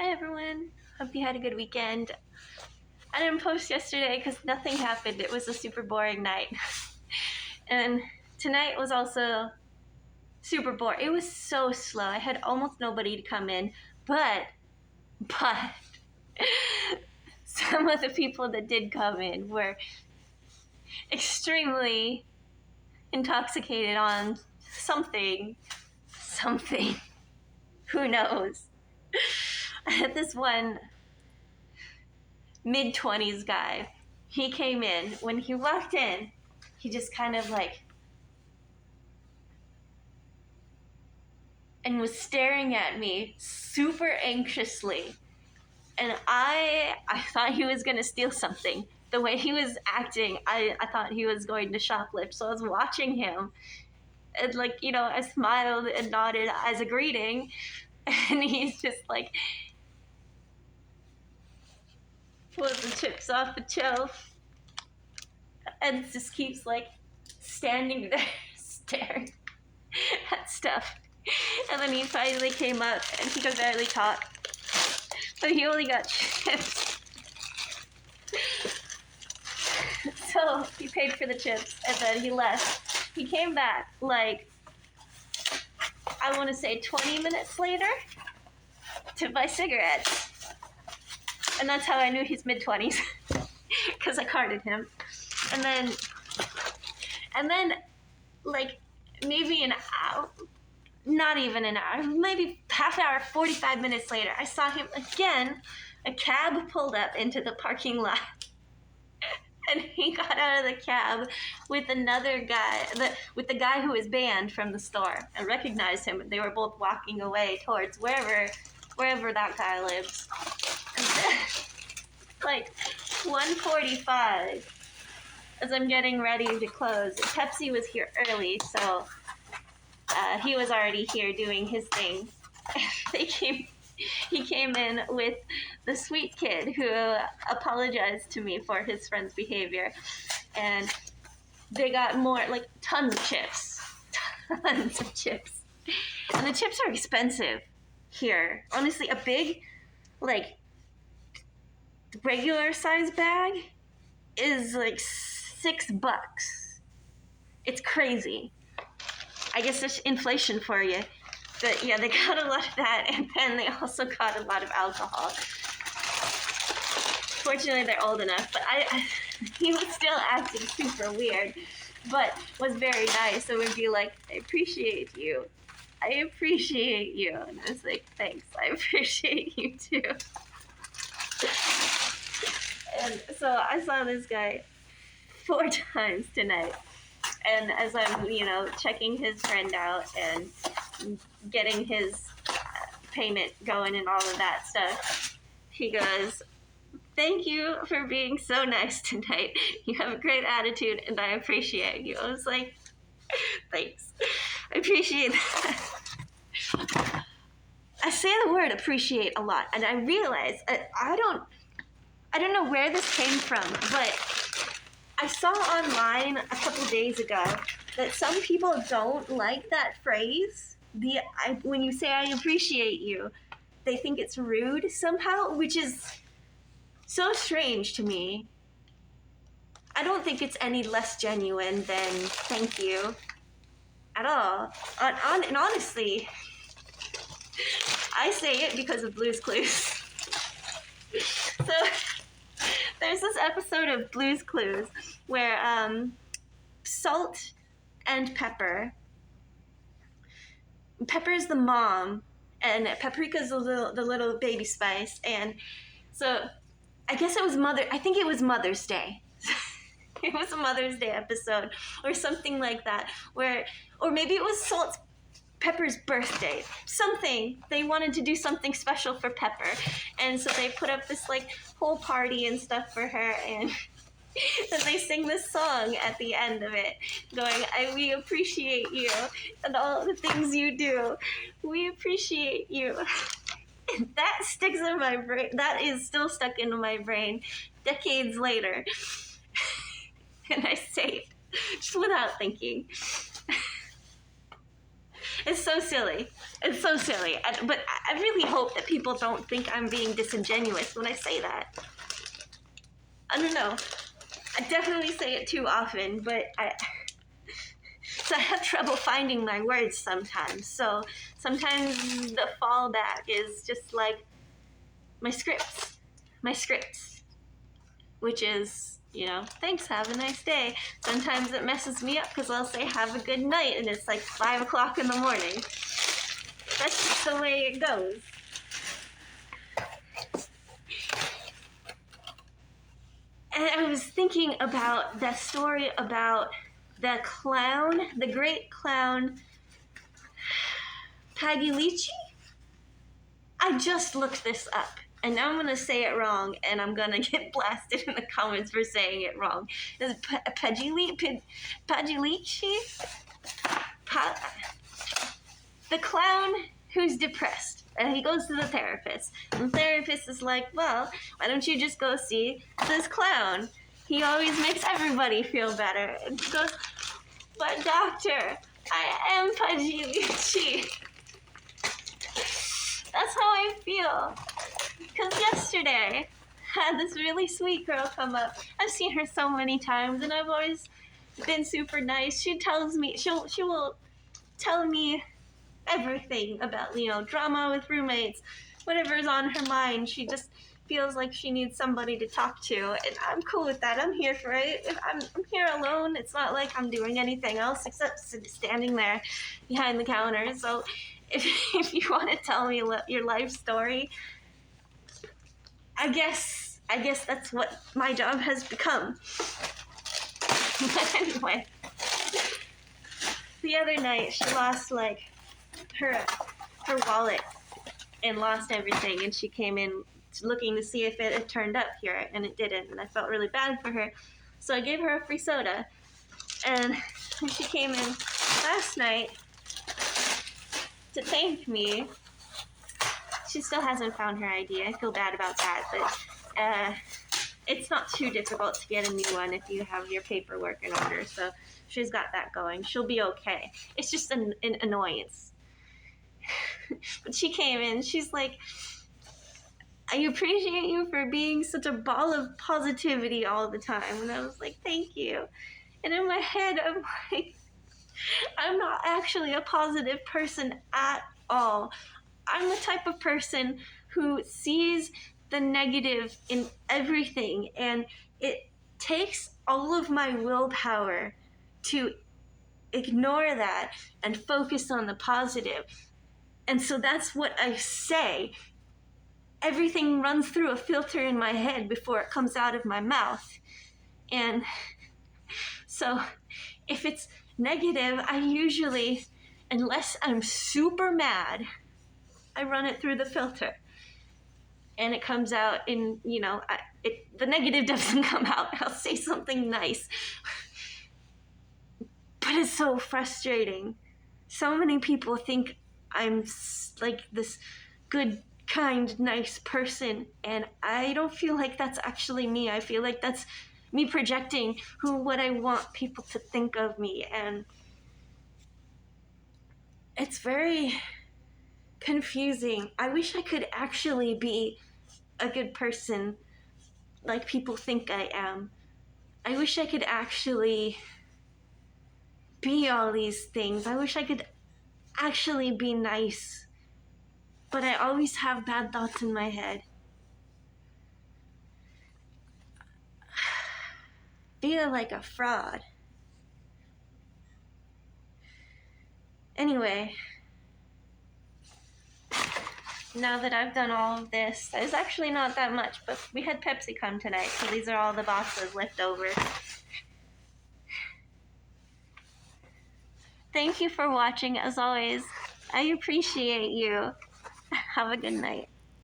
Hi everyone, hope you had a good weekend. I didn't post yesterday because nothing happened. It was a super boring night. And tonight was also super boring. It was so slow. I had almost nobody to come in, but some of the people that did come in were extremely intoxicated on something. Who knows? I had this one mid-20s guy. He came in. When he walked in, he just kind of and was staring at me super anxiously. And I thought he was gonna steal something. The way he was acting, I thought he was going to shoplift. So I was watching him and I smiled and nodded as a greeting. And he's just pulls the chips off the shelf and just keeps standing there staring at stuff. And then he finally came up and he could barely talk, but he only got chips. So he paid for the chips and then he left. He came back I want to say 20 minutes later to buy cigarettes. And that's how I knew he's mid-20s, because I carded him. And then maybe an hour, not even an hour, maybe half hour, 45 minutes later, I saw him again. A cab pulled up into the parking lot. And he got out of the cab with another guy, with the guy who was banned from the store. I recognized him. They were both walking away towards wherever that guy lives. And then, 1:45, as I'm getting ready to close, Pepsi was here early, so he was already here doing his thing. He came in with the sweet kid who apologized to me for his friend's behavior, and they got more, tons of chips. Tons of chips. And the chips are expensive here. Honestly, a big, regular size bag is $6. It's crazy. I guess there's inflation for you. But yeah, they got a lot of that, and then they also got a lot of alcohol. Fortunately, they're old enough, but he was still acting super weird, but was very nice. And would be like, I appreciate you. I appreciate you. And I was like, thanks, I appreciate you too. And so I saw this guy 4 times tonight. And as I'm, checking his friend out and getting his payment going and all of that stuff, he goes, thank you for being so nice tonight. You have a great attitude and I appreciate you. I was like, thanks. I appreciate that. I say the word appreciate a lot, and I realize I don't know where this came from, but I saw online a couple days ago that some people don't like that phrase. When you say I appreciate you, they think it's rude somehow, which is so strange to me. I don't think it's any less genuine than thank you at all. And honestly, I say it because of Blue's Clues. So there's this episode of Blue's Clues where Salt and Pepper's the mom, and Paprika's the little baby spice, and so I guess it was I think it was Mother's Day. It was a Mother's Day episode or something like that, or maybe it was Pepper's birthday, something. They wanted to do something special for Pepper, and so they put up this whole party and stuff for her, and then they sing this song at the end of it, going, we appreciate you and all the things you do. We appreciate you. And that sticks in my brain. That is still stuck in my brain decades later. And I say it just without thinking. It's so silly. It's so silly. But I really hope that people don't think I'm being disingenuous when I say that. I don't know. I definitely say it too often, but so I have trouble finding my words sometimes. So sometimes the fallback is just like my scripts, which is, thanks, have a nice day. Sometimes it messes me up because I'll say have a good night and it's like 5 o'clock in the morning. That's just the way it goes. And I was thinking about that story about the clown, the great clown, Pagliacci. I just looked this up, and now I'm going to say it wrong, and I'm going to get blasted in the comments for saying it wrong. Is it Pagliacci? The clown who's depressed. And he goes to the therapist. And the therapist is like, well, why don't you just go see this clown? He always makes everybody feel better. And he goes, but doctor, I am Pagliacci. That's how I feel. Because yesterday, I had this really sweet girl come up. I've seen her so many times, and I've always been super nice. She will tell me everything about, drama with roommates, whatever's on her mind. She just feels like she needs somebody to talk to, and I'm cool with that. I'm here for it. If I'm here alone, it's not like I'm doing anything else except standing there behind the counter. So if you want to tell me your life story, I guess that's what my job has become. But anyway, the other night she lost her wallet and lost everything, and she came in looking to see if it had turned up here, and it didn't, and I felt really bad for her, so I gave her a free soda. And when she came in last night to thank me, she still hasn't found her ID. I feel bad about that, but it's not too difficult to get a new one if you have your paperwork in order, so she's got that going. She'll be okay. It's just an annoyance. But she came in, she's like, I appreciate you for being such a ball of positivity all the time. And I was like, thank you. And in my head, I'm like, I'm not actually a positive person at all. I'm the type of person who sees the negative in everything, and it takes all of my willpower to ignore that and focus on the positive. And so that's what I say. Everything runs through a filter in my head before it comes out of my mouth. And so if it's negative, I usually, unless I'm super mad, I run it through the filter. And it comes out in, the negative doesn't come out. I'll say something nice. But it's so frustrating. So many people think I'm like this good, kind, nice person, and I don't feel like that's actually me. I feel like that's me projecting what I want people to think of me, and it's very confusing. I wish I could actually be a good person like people think I am. I wish I could actually be all these things. I wish I could actually be nice. But I always have bad thoughts in my head. Feel like a fraud. Anyway, now that I've done all of this, it's actually not that much, but we had Pepsi come tonight, so these are all the boxes left over. Thank you for watching, as always. I appreciate you. Have a good night.